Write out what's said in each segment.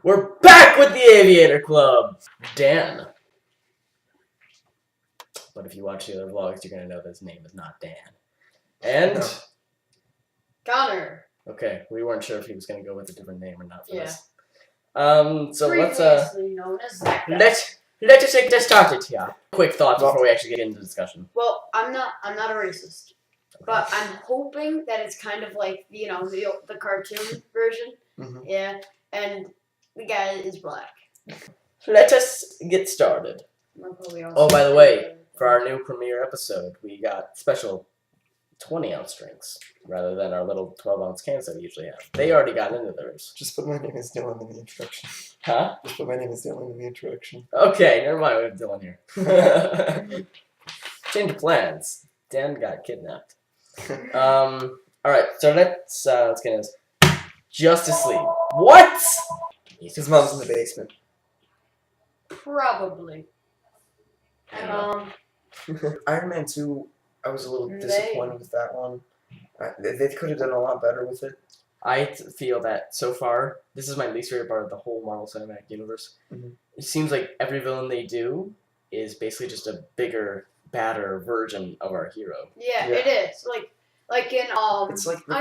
We're back with the Aviator Club! Dan. But if you watch the other vlogs, you're gonna know that his name is not Dan. And... No. Connor. Okay, we weren't sure if he was gonna go with a different name or not for Yeah. this. So Previously known as that guy. let us get started here. Quick thoughts before we actually get into the discussion. Well, I'm not a racist, but I'm hoping that it's kind of like the cartoon version. Mm-hmm. Yeah, and the guy is black. Let us get started. Oh, by the way, for our new premiere episode, we got special 20-ounce drinks rather than our little 12-ounce cans that we usually have. They already got into theirs. Just put my name as Dylan in the introduction. Huh? Just put my name as Dylan in the introduction. Okay, never mind. We have Dylan here. Change of plans. Dan got kidnapped. Alright, so let's get into this. Justice League. What? His mom's in the basement. Probably. Iron Man 2, I was a little disappointed with that one. They could have done a lot better with it. I feel that so far, this is my least favorite part of the whole Marvel Cinematic Universe. Mm-hmm. It seems like every villain they do is basically just a bigger, badder version of our hero. Yeah, it is. Like in It's like the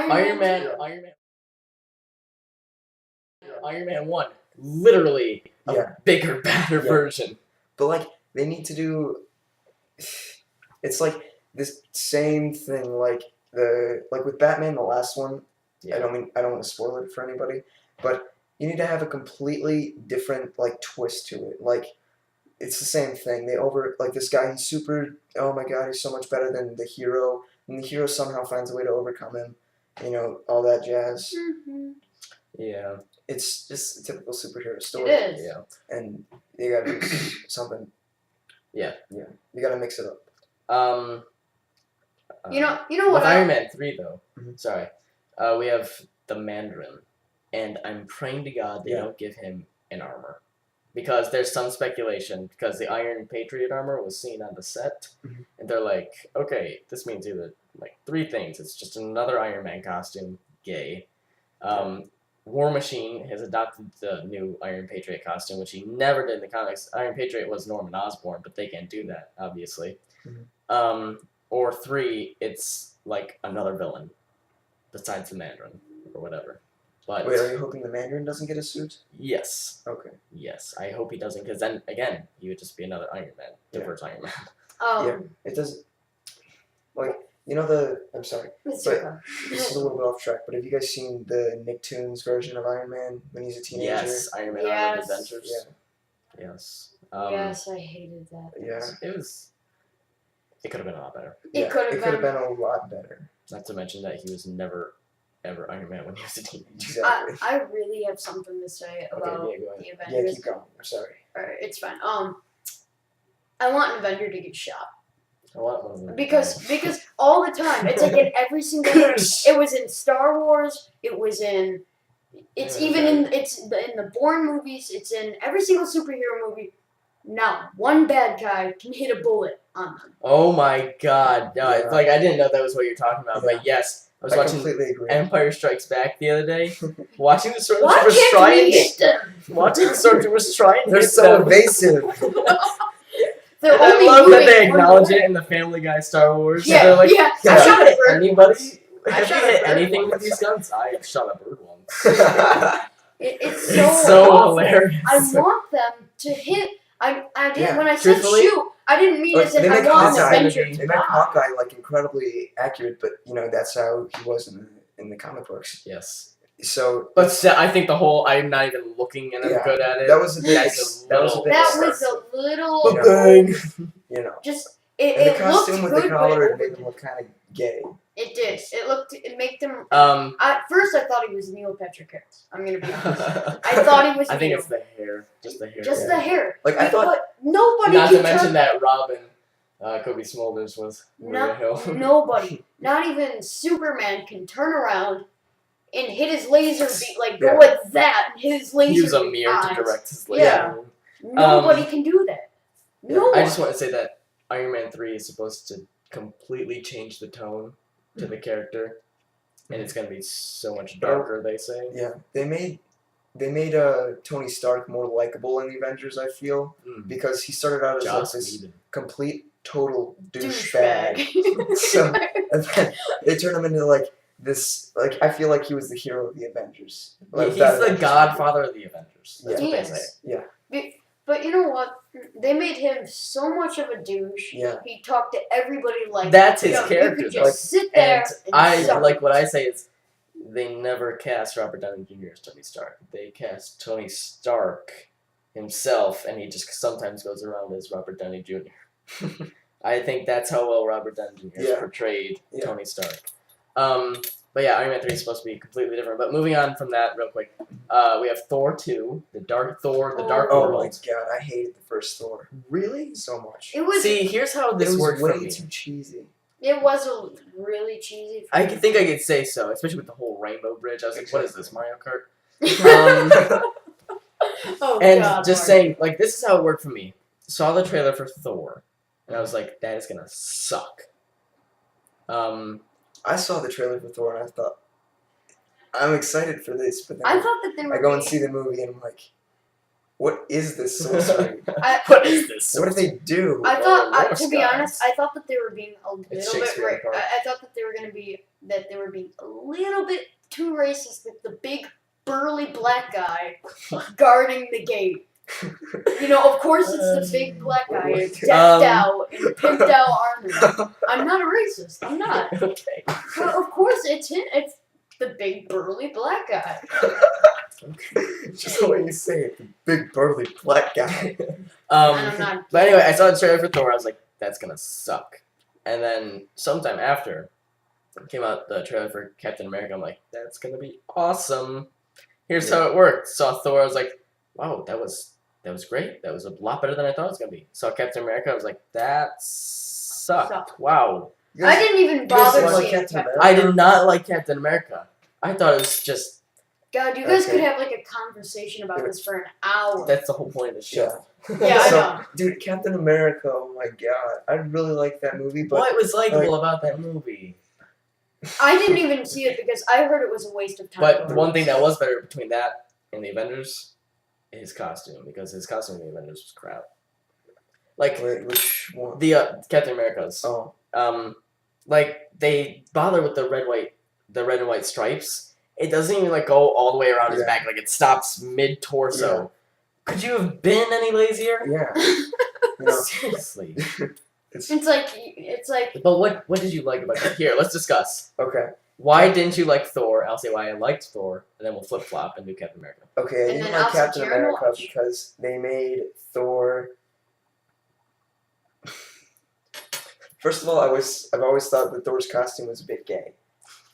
Iron Man 1, literally a bigger, badder version. But like they need to do. It's like this same thing, like with Batman, the last one. Yeah. I don't want to spoil it for anybody, but you need to have a completely different twist to it. Like it's the same thing. This guy, he's super. Oh my god, he's so much better than the hero, and the hero somehow finds a way to overcome him. All that jazz. Mm-hmm. Yeah. It's just a typical superhero story. It is. Yeah. And you gotta do something. Yeah. Yeah. You gotta mix it up. You know with what? Iron Man 3 though. Mm-hmm. Sorry. We have the Mandarin, and I'm praying to God they don't give him an armor, because there's some speculation because the Iron Patriot armor was seen on the set, and they're like, okay, this means either three things. It's just another Iron Man costume, gay. War Machine has adopted the new Iron Patriot costume, which he never did in the comics. Iron Patriot was Norman Osborn, but they can't do that, obviously. Mm-hmm. Or three, it's like another villain, besides the Mandarin, or whatever. But wait, are you hoping the Mandarin doesn't get a suit? Yes. Okay. Yes, I hope he doesn't, because then, again, he would just be another Iron Man, diverse Iron Man. Yeah, it doesn't... I'm sorry, but this is a little bit off track, but have you guys seen the Nicktoons version of Iron Man when he's a teenager? Yes, Iron Man Armored Adventures. Yeah. Yes. Yes, I hated that. Yeah. It could have been a lot better. It could have been a lot better. Not to mention that he was never, ever Iron Man when he was a teenager. Exactly. I really have something to say about the Avengers. Yeah, keep going. I'm sorry. Alright, it's fine. I want an Avenger to get shot. I want one of them. Because all the time, it's like in every single movie. It was in Star Wars. It was in. It's even in the Bourne movies. It's in every single superhero movie. Now, one bad guy can hit a bullet on them. Oh my god! No, it's I didn't know that was what you're talking about. But yes, I was watching Empire Strikes Back the other day. Watching the Stormtroopers try and hit them. Watching the Stormtroopers try and They're so evasive. They're I love that they acknowledge it in the Family Guy Star Wars. Yeah, they're like, I shot a bird anybody? Have you shot a hit bird anything once. with these guns? I have shot a bird once. It's so awful. hilarious. I want them to hit. I did when I said truthfully, shoot. I didn't mean as if I want an Avenger to They make Hawkeye incredibly accurate, but that's how he was in the comic books. Yes. So, but I think I'm not even looking, and I'm good at it. That was a bit. That was a little. Just and it the costume looked with good, the collar but made him look kind of gay. It did. It made them. At first, I thought he was Neil Patrick Harris. I'm gonna be honest. I thought he was. I think it's the hair, just the hair. Just the hair. I thought. But nobody. Not to mention that Robin, Kobe Smulders was Maria Hill. Nobody, not even Superman, can turn around and hit his laser beam go like that and hit his laser. Use a mirror to direct his laser. Yeah. Nobody can do that. No one. I just want to say that Iron Man 3 is supposed to completely change the tone to the character, and it's going to be so much darker, they say. Yeah, they made they made Tony Stark more likable in the Avengers. I feel because he started out as like this complete total douchebag. So and then they turned him into like this. Like I feel like he was the hero of the Avengers. Like, he's the godfather of the Avengers. That's what they say. Yeah. But you know what? They made him so much of a douche. Yeah. He talked to everybody like that's his character. You could just sit there. And I like what I say is they never cast Robert Downey Jr. as Tony Stark. They cast Tony Stark himself, and he just sometimes goes around as Robert Downey Jr. I think that's how well Robert Downey Jr. has portrayed Tony Stark. But yeah, Iron Man 3 is supposed to be completely different. But moving on from that real quick, we have Thor 2, the Dark World. Oh my god, I hated the first Thor. Really? So much. It was. See, here's how this worked for me. Way too cheesy. It was really cheesy. I think I could say so, especially with the whole Rainbow Bridge. I was like, what is this, Mario Kart? And God, just saying, like, this is how it worked for me. Saw the trailer for Thor, and I was like, that is gonna suck. I saw the trailer for Thor, and I thought, I'm excited for this, but then I thought that they were. I go and see the movie, and I'm like, what is this sorcery? What is this? What did they do? I thought, to be honest, I thought that they were being a little bit. I thought that they were going to be they were being a little bit too racist with the big burly black guy guarding the gate. You know, of course, it's the big black guy decked out in pimped out armor. I'm not a racist. I'm not. Okay. But of course, it's him. It's the big burly black guy. Just the way you say it, the big burly black guy. But anyway, I saw the trailer for Thor. I was like, that's gonna suck. And then sometime after came out the trailer for Captain America. I'm like, that's gonna be awesome. Here's how it worked. Saw Thor. I was like, wow, that was great. That was a lot better than I thought it was gonna be. Saw Captain America. I was like, that sucked. Wow. I didn't even bother seeing Captain America. I did not like Captain America. I thought it was just. God, you guys could have like a conversation about this for an hour. That's the whole point of the show. Yeah, I know. Dude, Captain America, oh my god. I really like that movie, but what was likable about that movie? I didn't even see it because I heard it was a waste of time. But the one thing that was better between that and the Avengers, his costume, because his costume in the Avengers was crap. Like, wait, which one? The Captain America's. Oh. Like they bother with the red and white stripes. It doesn't even like go all the way around his back. Like it stops mid torso. Yeah. Could you have been any lazier? Yeah. Seriously. It's like. But what did you like about it? Here, let's discuss. Okay. Why didn't you like Thor? I'll say why I liked Thor, and then we'll flip flop and do Captain America. Okay, I didn't like Captain America because they made Thor. First of all, I've always thought that Thor's costume was a bit gay.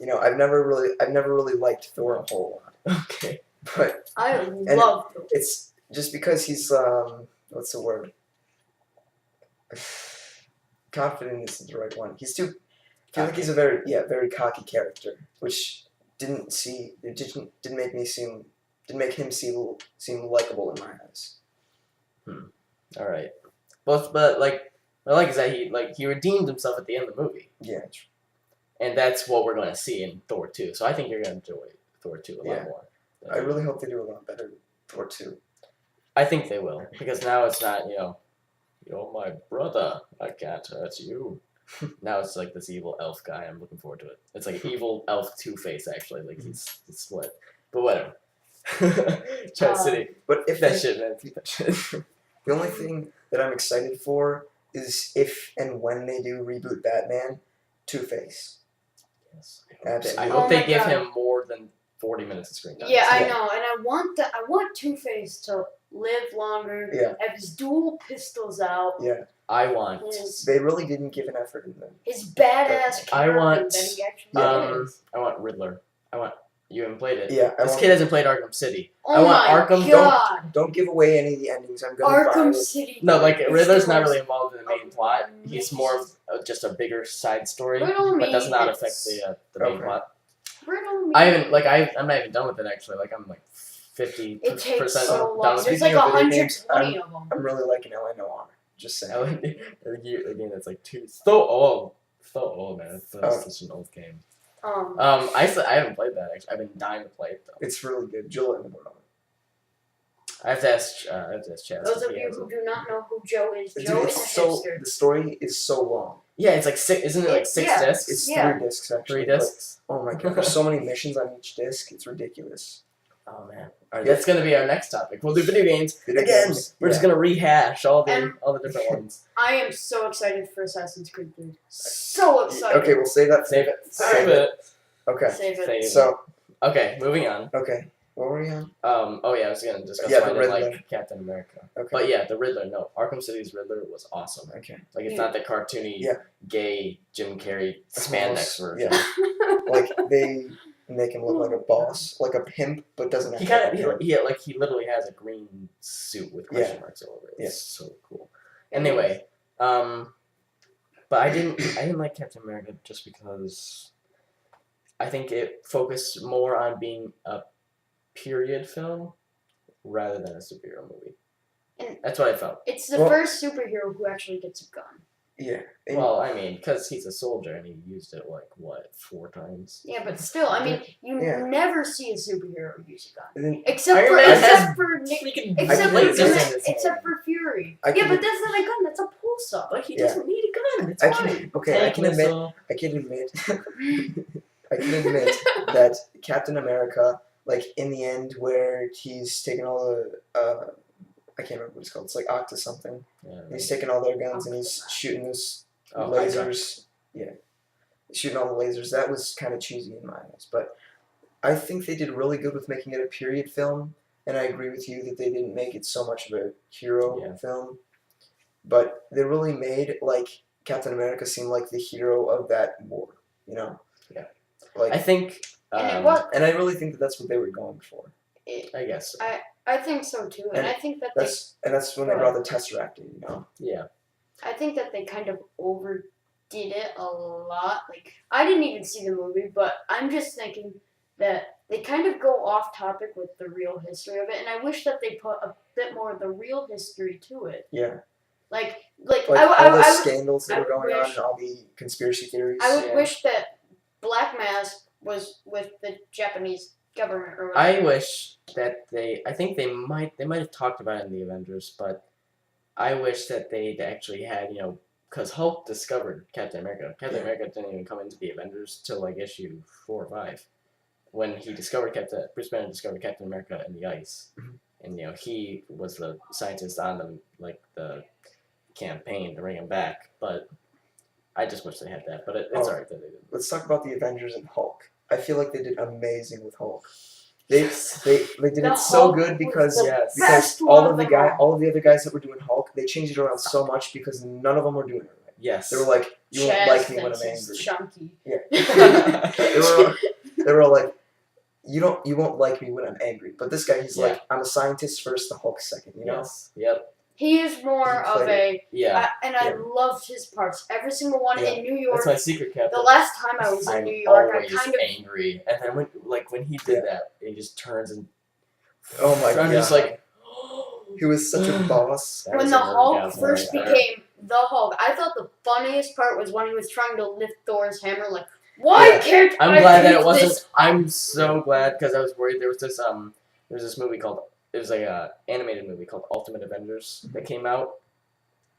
You know, I've never really liked Thor a whole lot. Okay. But I love Thor. It's just because he's what's the word? Confident isn't the right one. He's too. I feel like he's a very cocky character, which didn't make him seem likable in my eyes. All right. But like what I like is that he redeemed himself at the end of the movie. Yeah. And that's what we're going to see in Thor 2. So I think you're going to enjoy Thor 2 a lot more. I really hope they do a lot better with Thor 2. I think they will. Because now it's not, you're my brother. I can't hurt you. Now it's like this evil elf guy. I'm looking forward to it. It's like an evil elf Two-Face, actually. Like, he's split. But whatever. Giant City. But if that shit, man. Keep that shit. The only thing that I'm excited for is if and when they do reboot Batman, Two-Face. Yes. Absolutely. I hope they give him more than 40 minutes of screen time. Yeah, I know, and I want Two-Face to live longer. Yeah. Have his dual pistols out. Yeah. I want. They really didn't give an effort in them. His badass character I want. that he actually is. I want Riddler. You haven't played it. Yeah. This kid hasn't played Arkham City. Oh I want my Arkham. God. Don't give away any of the endings. I'm gonna Arkham City. No, like Riddler's not really involved in the main plot. He's more of just a bigger side story, but does not affect the main plot. I'm not even done with it actually. Like I'm like 50% it takes so done long. with There's it. like 120 of them. I'm really liking LA Noir. Just saying. Again, that's like so old, man. It's such an old game. I haven't played that actually. I've been dying to play it though. It's really good. Jill and the I have to ask Chaz. Those if of he you has who it. do not know who Joe is, Dude, Joe is it's a so hipster. the story is so long. Yeah, it's like six. Isn't it like six Yeah. discs? It's Yeah. 3 discs actually. 3 discs. But, oh my god, there's so many missions on each disc. It's ridiculous. Oh man. All right, Yeah. that's gonna be our next topic. We'll do video games Video again. games, We're just yeah. gonna rehash all the And- different ones. I am so excited for Assassin's Creed 3. So excited. Okay, we'll save that. Save it. Alright. Save it. Okay. Save it. Save it. So Okay, moving on. okay, what were we on? Oh yeah, I was gonna discuss Yeah, why I the didn't Riddler. like Captain America. Okay. But yeah, the Riddler. No, Arkham City's Riddler was awesome. Okay. Like it's Yeah. not the cartoony, Yeah. gay Jim Carrey spandex version. Yeah. Like they make him look like a boss, like a pimp, but doesn't have He to kind be of a pimp. he literally has a green suit with question marks all over it. It's so cool. Anyway, but I didn't like Captain America just because I think it focused more on being a period film rather than a superhero movie. And- That's what I felt. It's the Well- first superhero who actually gets a gun. Yeah. And Well, I mean, because he's a soldier and he used it like what 4 times. Yeah, but still, I mean, you Yeah. never see a superhero use a gun. and then Except Iron for Man except has for Nick, freaking except, I for, can do this. except for Fury. I Yeah, can- but that's not a gun. That's a pulsar. But he Yeah. doesn't need a gun. It's I fine. can okay. I Tank can admit. missile. I can admit. I can admit that Captain America, like in the end, where he's taking all the I can't remember what it's called. It's like Octa something. Yeah. He's taking all their guns and he's shooting those Oh, lasers. Yeah, shooting all the lasers. That was kind of cheesy in my eyes, but I think they did really good with making it a period film. And I agree with you that they didn't make it so much of a hero Yeah. film, but they really made like Captain America seem like the hero of that war. You know? Yeah. Like, I think. And it was. and I really think that that's what they were going for. I guess. I think so too, and And I think that That's when they brought the Tesseract in. You know? Yeah. I think that they kind of overdid it a lot. Like I didn't even see the movie, but I'm just thinking that they kind of go off topic with the real history of it, and I wish that they put a bit more of the real history to it. Yeah. Like Like I all the would- scandals that I were going on, wish- and all the conspiracy theories. I would Yeah. wish that Black Mask was with the Japanese government or I whatever. wish that I think they might have talked about it in the Avengers, but I wish that they'd actually had, because Hulk discovered Captain America. Captain America didn't even come into the Avengers till like issue 4 or 5, when he discovered Bruce Banner discovered Captain America in the ice, Mhm. and he was the scientist on the campaign to bring him back. But I just wish they had that. But it's Oh. alright that they didn't. Let's talk about the Avengers and Hulk. I feel like they did amazing with Hulk. They did The it so Hulk good was because the Yes. best all one of of the them all. other guys that were doing Hulk, they changed it around so much because none of them were doing it right. Yes. They were like, you won't Chaz like me when thinks I'm he's angry. chunky. They were all like, you won't like me when I'm angry. But this guy, he's Yeah. like, I'm a scientist first, the Hulk second. You know? Yes. Yep. He is more He of played a, Yeah. and I Yeah. loved his parts. Every single one Yeah. in New York. That's my secret, Captain. The last time I was in I'm New York, I always kind of angry, and then when he did that, he just turns and. Oh my I'm just God. like. He was such a boss. That when was the an Hulk orgasm first right there. became the Hulk, I thought the funniest part was when he was trying to lift Thor's hammer. Like, why Yeah. can't I'm I glad that pick it wasn't. this I'm so glad because I was worried. There was this movie called. It was like a animated movie called Ultimate Avengers that came out.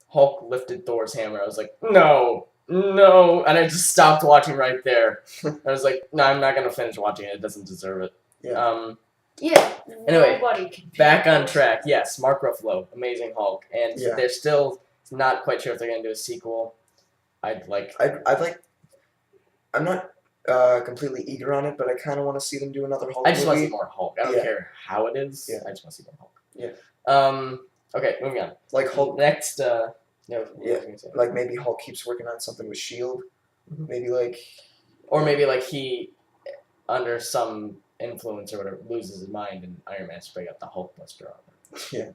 Hulk lifted Thor's hammer. I was like, no, and I just stopped watching right there. I was like, no, I'm not gonna finish watching it. It doesn't deserve it. Yeah. Yeah. Anyway, nobody can pick Back on Thor's track. Yes, Mark Ruffalo, amazing Hulk, and Yeah. they're still not quite sure if they're gonna do a sequel. I'd like. I'd like. I'm not completely eager on it, but I kind of want to see them do another Hulk I just want to movie. see more Hulk. I don't Yeah. care how it is. Yeah. I just want to see more Hulk. Yeah. Okay, moving on. Like Hulk. Next. No. What was I gonna say? Like maybe Hulk keeps working on something with Shield. Mhm. Maybe like. Or maybe like he, under some influence or whatever, loses his mind and Iron Man's bring up the Hulk Buster on him. Yeah.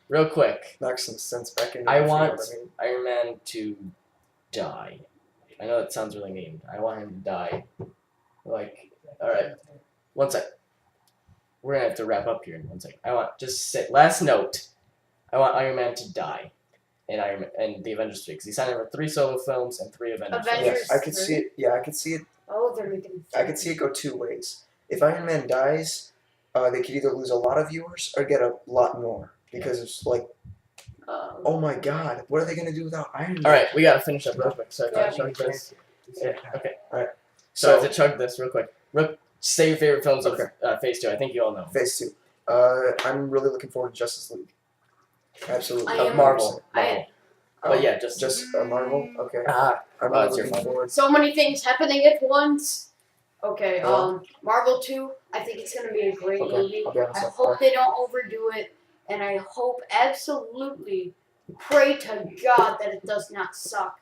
Real quick, Knock some sense back in. I if you know want what I mean. Iron Man to die. I know that sounds really mean. I want him to die. Like, alright. One sec. We're gonna have to wrap up here in 1 second. I want last note. I want Iron Man to die in the Avengers 3 because he signed up for 3 solo films and 3 Avengers. Yeah, Avengers I could 3? see it. Yeah, I could see it. Oh, they're making. I could see it go 2 ways. If Iron Man dies, they could either lose a lot of viewers or get a lot more because it's like, oh my God, what are they gonna do without Iron Man? All right, we gotta finish up real quick. So Yeah. chug this. Yeah. Okay. All right. So I have to chug this real quick. Say your favorite films of Phase 2. I think you all know. Phase 2. I'm really looking forward to Justice League. Absolutely. I am- Marvel. Oh, But yeah, just Marvel. Okay. ah. I'm Oh, really it's your looking fault. forward. So many things happening at once. Okay, Hello? Marvel 2, I think it's gonna be a great Okay, movie. I'll be honest. I hope they don't overdo it, and I hope absolutely, pray to God that it does not suck.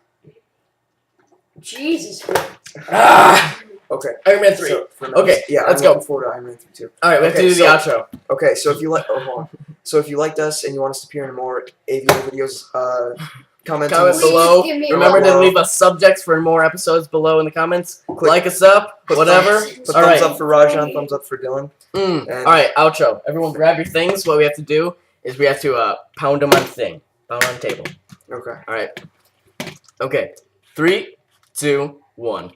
Jesus Christ. Ah. Okay. Iron Man 3. So, for Okay, yeah, let's I'm go. looking forward to Iron Man 3 too. All right, we have to Okay, do the outro. Okay, so if you like, hold on. So if you liked us and you want us to appear in more Aviator videos, comment Comment Please below. give me Remember to below. leave us subjects for more episodes below in the comments. Click- Like us up, put whatever. Put All thumbs right. up for Rajan, thumbs up for Dylan. Mm. And- All right, outro. Everyone, grab your things. What we have to do is we have to pound them on thing, pound on table. Okay. All right. Okay. 3, 2, 1.